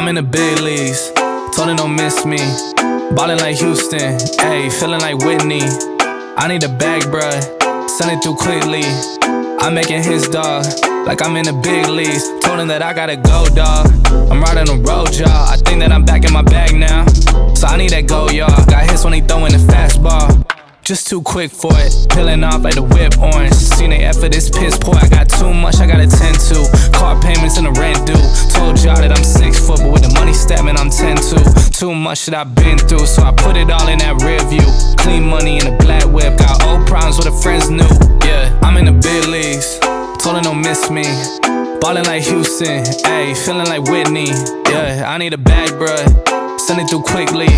I'm in the big leagues, told him don't miss me. Ballin' like Houston, ayy, feeling like Whitney. I need a bag, bruh, send it through quickly. I'm making his dog, like I'm in the big leagues. Told him that I gotta go, dawg. I'm riding the road, y'all. I think that I'm back in my bag now, so I need that go, y'all. Got hits when he throwin' the fastball, just too quick for it. Peeling off like the whip orange. Seen they effort, this piss poor. I got too much, I gotta tend to. Car payments and the rent due. Told y'all that I'm 6 foot, but with the money stabbing, I'm 10-2. Too much that I've been through, so I put it all in that rear view. Clean money in a black whip. Got old problems with the friends new. Yeah, I'm in the big leagues. Told him don't miss me. Ballin' like Houston, ayy, feeling like Whitney. Yeah, I need a bag, bruh, send it through quickly.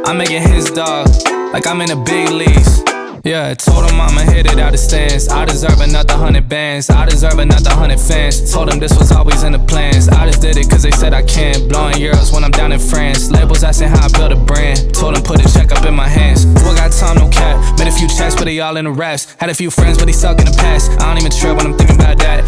I'm making his dog, like I'm in the big leagues. Yeah, told him I'ma hit it out the stands. I deserve another 100 bands, I deserve another 100 fans. Told him this was always in the plans. I just did it cause they said I can. Blowing euros when I'm down in France. Labels asking how I build a brand. Told him put a check up in my hands. Do I got time, no cap. Made a few checks but they all in the raps. Had a few friends but they suck in the past. I don't even trip when I'm thinking about that.